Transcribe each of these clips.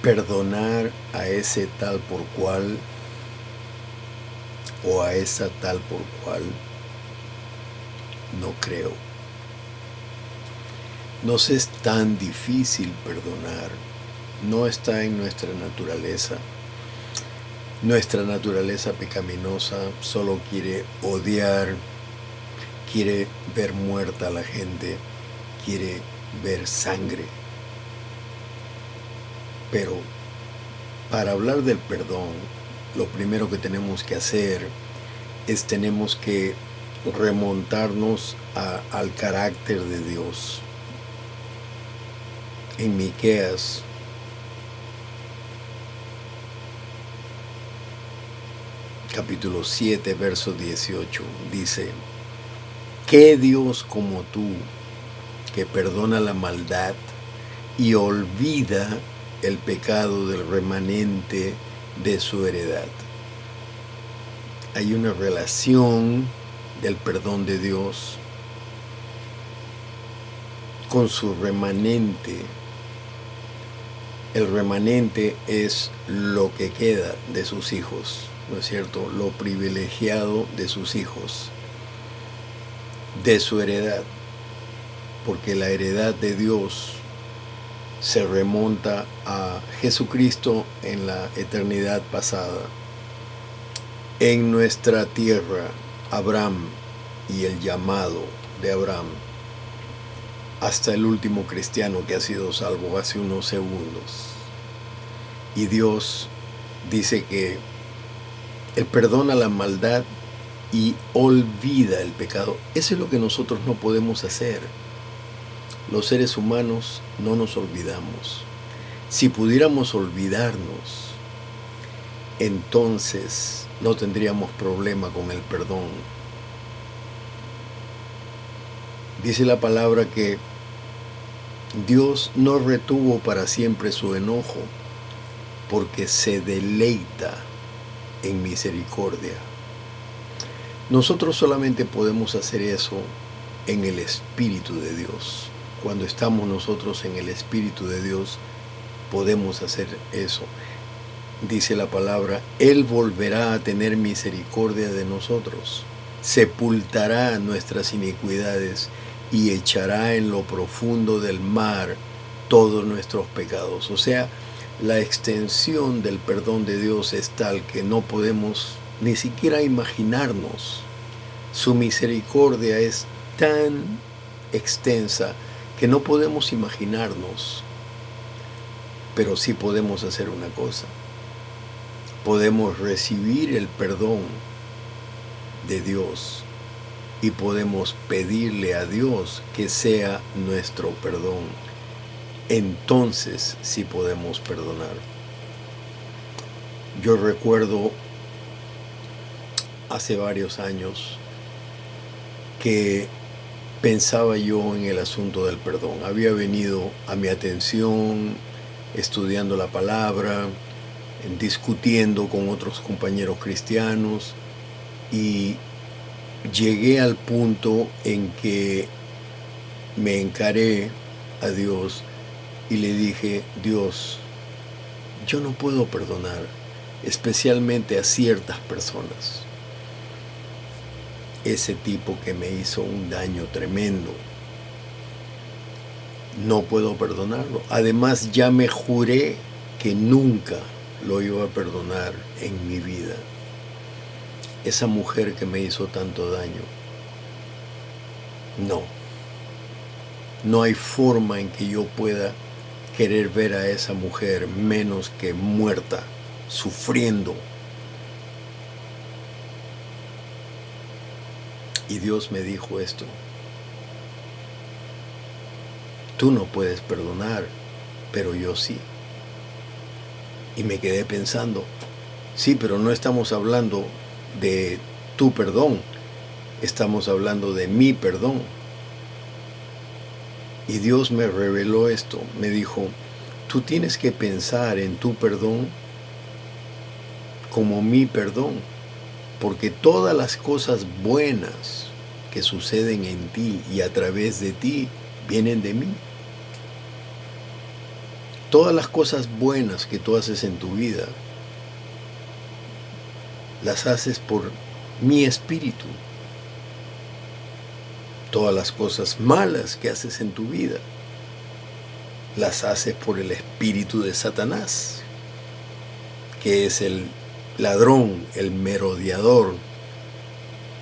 perdonar a ese tal por cual o a esa tal por cual, no creo. Nos es tan difícil perdonar, no está en nuestra naturaleza. Nuestra naturaleza pecaminosa solo quiere odiar, quiere ver muerta a la gente, quiere ver sangre. Pero para hablar del perdón, lo primero que tenemos que hacer es tenemos que remontarnos al carácter de Dios. En Miqueas capítulo 7, verso 18, dice: ¿qué Dios como tú, que perdona la maldad y olvida el pecado del remanente de su heredad? Hay una relación del perdón de Dios con su remanente. El remanente es lo que queda de sus hijos, ¿no es cierto? Lo privilegiado de sus hijos, de su heredad, porque la heredad de Dios se remonta a Jesucristo en la eternidad pasada. En nuestra tierra, Abraham y el llamado de Abraham, hasta el último cristiano que ha sido salvo hace unos segundos. Y Dios dice que Él perdona la maldad y olvida el pecado. Eso es lo que nosotros no podemos hacer. Los seres humanos no nos olvidamos. Si pudiéramos olvidarnos, entonces no tendríamos problema con el perdón. Dice la palabra que Dios no retuvo para siempre su enojo, porque se deleita en misericordia. Nosotros solamente podemos hacer eso en el Espíritu de Dios. Cuando estamos nosotros en el Espíritu de Dios, podemos hacer eso. Dice la palabra: Él volverá a tener misericordia de nosotros, sepultará nuestras iniquidades y echará en lo profundo del mar todos nuestros pecados. O sea, la extensión del perdón de Dios es tal que no podemos ni siquiera imaginarnos. Su misericordia es tan extensa que no podemos imaginarnos. Pero sí podemos hacer una cosa: podemos recibir el perdón de Dios y podemos pedirle a Dios que sea nuestro perdón. Entonces sí podemos perdonar. Yo recuerdo hace varios años que pensaba yo en el asunto del perdón. Había venido a mi atención estudiando la palabra, discutiendo con otros compañeros cristianos, y llegué al punto en que me encaré a Dios y le dije: Dios, yo no puedo perdonar, especialmente a ciertas personas. Ese tipo que me hizo un daño tremendo, no puedo perdonarlo. Además, ya me juré que nunca lo iba a perdonar en mi vida. Esa mujer que me hizo tanto daño, no hay forma en que yo pueda querer ver a esa mujer menos que muerta, sufriendo. Y Dios me dijo esto: tú no puedes perdonar, pero yo sí. Y me quedé pensando: sí, pero no estamos hablando de tu perdón, estamos hablando de mi perdón. Y Dios me reveló esto, me dijo: tú tienes que pensar en tu perdón como mi perdón, porque todas las cosas buenas que suceden en ti y a través de ti vienen de mí. Todas las cosas buenas que tú haces en tu vida, las haces por mi espíritu. Todas las cosas malas que haces en tu vida, las haces por el espíritu de Satanás, que es el ladrón, el merodeador,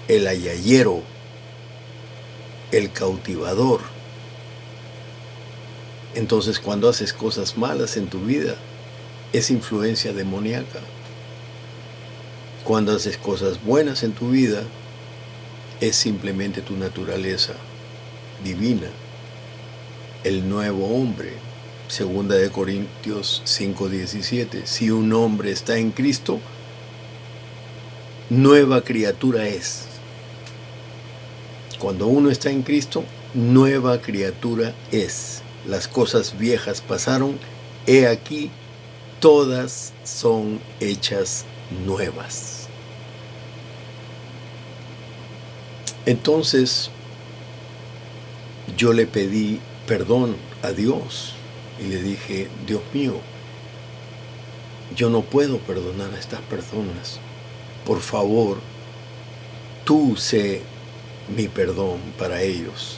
el ayayero, el cautivador. Entonces, cuando haces cosas malas en tu vida, es influencia demoníaca. Cuando haces cosas buenas en tu vida, es simplemente tu naturaleza divina, el nuevo hombre. Segunda de Corintios 5:17. Si un hombre está en Cristo, nueva criatura es. Cuando uno está en Cristo, nueva criatura es. Las cosas viejas pasaron, he aquí, todas son hechas nuevas. Entonces, yo le pedí perdón a Dios y le dije, Dios mío, yo no puedo perdonar a estas personas. Por favor, tú sé mi perdón para ellos.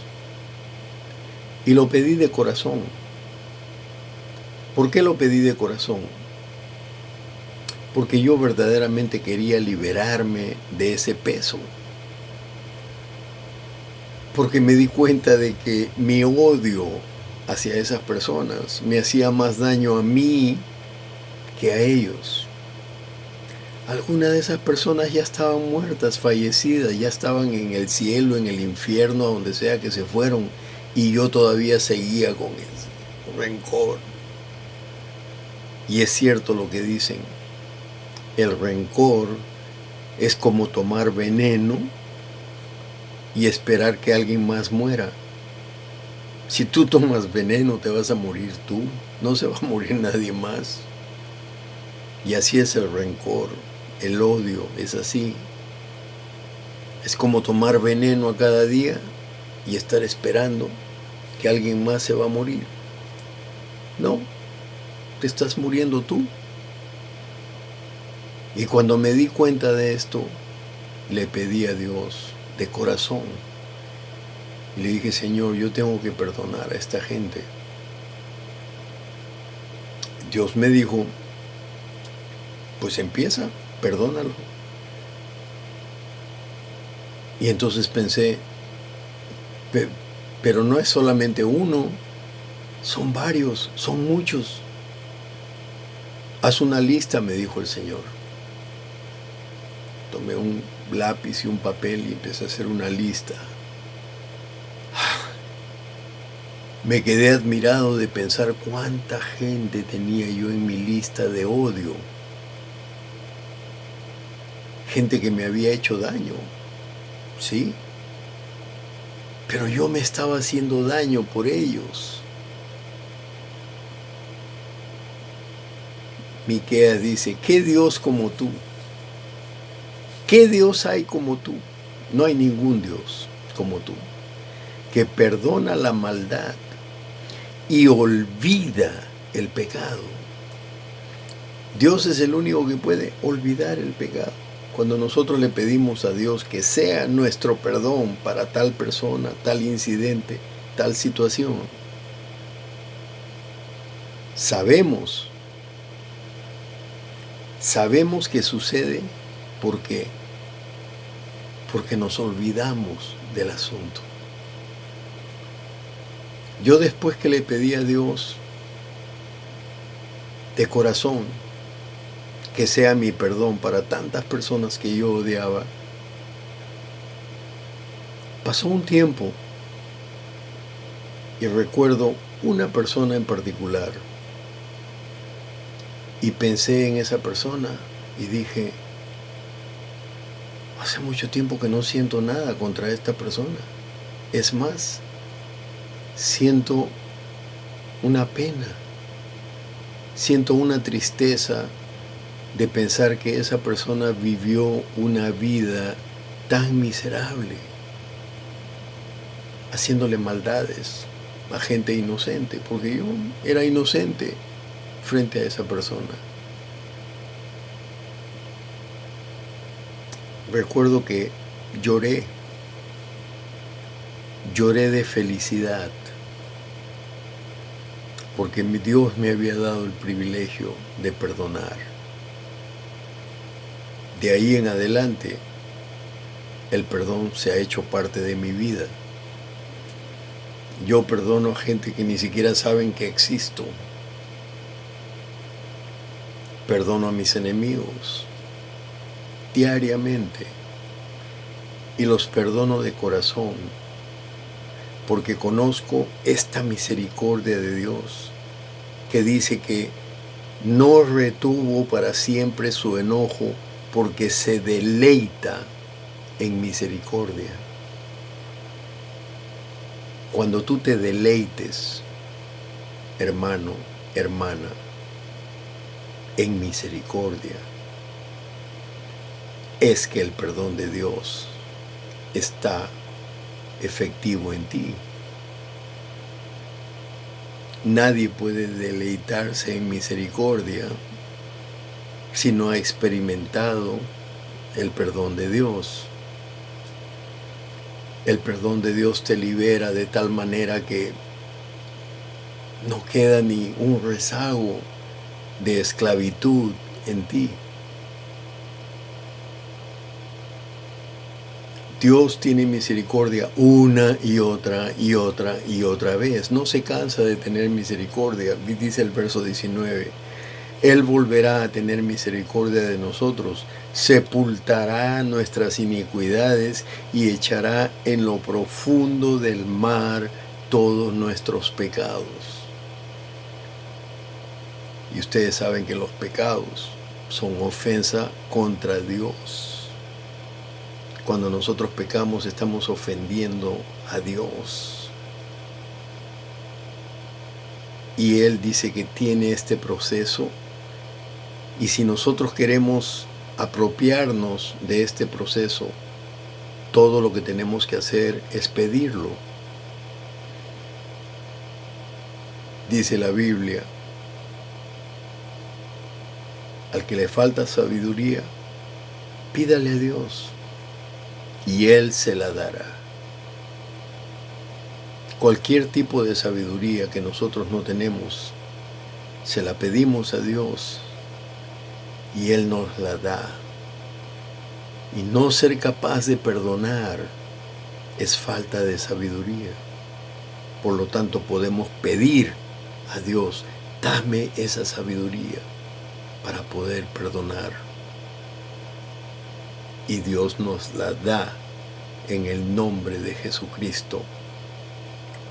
Y lo pedí de corazón. ¿Por qué lo pedí de corazón? Porque yo verdaderamente quería liberarme de ese peso. Porque me di cuenta de que mi odio hacia esas personas me hacía más daño a mí que a ellos. Algunas de esas personas ya estaban muertas, fallecidas, ya estaban en el cielo, en el infierno, a donde sea que se fueron, y yo todavía seguía con ese rencor. Y es cierto lo que dicen, el rencor es como tomar veneno y esperar que alguien más muera. Si tú tomas veneno, te vas a morir tú, no se va a morir nadie más. Y así es el rencor, el odio, es así. Es como tomar veneno a cada día y estar esperando que alguien más se va a morir. No, te estás muriendo tú. Y cuando me di cuenta de esto, le pedí a Dios de corazón. Y le dije, Señor, yo tengo que perdonar a esta gente. Dios me dijo, pues empieza, perdónalo. Y entonces pensé, pero no es solamente uno, son varios, son muchos. Haz una lista, me dijo el Señor. Tomé un lápiz y un papel y empecé a hacer una lista. Me quedé admirado de pensar cuánta gente tenía yo en mi lista de odio. Gente que me había hecho daño, sí, pero yo me estaba haciendo daño por ellos. Miqueas dice, ¿qué Dios como tú? ¿Qué Dios hay como tú? No hay ningún Dios como tú, que perdona la maldad y olvida el pecado. Dios es el único que puede olvidar el pecado. Cuando nosotros le pedimos a Dios que sea nuestro perdón para tal persona, tal incidente, tal situación, sabemos que sucede porque nos olvidamos del asunto. Yo después que le pedí a Dios de corazón que sea mi perdón para tantas personas que yo odiaba, pasó un tiempo y recuerdo una persona en particular y pensé en esa persona y dije, hace mucho tiempo que no siento nada contra esta persona. Es más, siento una pena, siento una tristeza de pensar que esa persona vivió una vida tan miserable, haciéndole maldades a gente inocente, porque yo era inocente, frente a esa persona. Recuerdo que lloré de felicidad, porque mi Dios me había dado el privilegio de perdonar. De ahí en adelante, el perdón se ha hecho parte de mi vida. Yo perdono a gente que ni siquiera saben que existo. Perdono a mis enemigos diariamente y los perdono de corazón, porque conozco esta misericordia de Dios que dice que no retuvo para siempre su enojo porque se deleita en misericordia. Cuando tú te deleites, hermano, hermana, en misericordia, es que el perdón de Dios está efectivo en ti. Nadie puede deleitarse en misericordia si no ha experimentado el perdón de Dios. El perdón de Dios te libera de tal manera que no queda ni un rezago de esclavitud en ti. Dios tiene misericordia una y otra y otra y otra vez. No se cansa de tener misericordia. Dice el verso 19. Él volverá a tener misericordia de nosotros, sepultará nuestras iniquidades y echará en lo profundo del mar todos nuestros pecados. Y ustedes saben que los pecados son ofensa contra Dios. Cuando nosotros pecamos, estamos ofendiendo a Dios. Y Él dice que tiene este proceso. Y si nosotros queremos apropiarnos de este proceso, todo lo que tenemos que hacer es pedirlo. Dice la Biblia, al que le falta sabiduría, pídale a Dios y Él se la dará. Cualquier tipo de sabiduría que nosotros no tenemos, se la pedimos a Dios y Él nos la da. Y no ser capaz de perdonar es falta de sabiduría. Por lo tanto, podemos pedir a Dios, dame esa sabiduría para poder perdonar. Y Dios nos la da en el nombre de Jesucristo.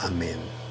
Amén.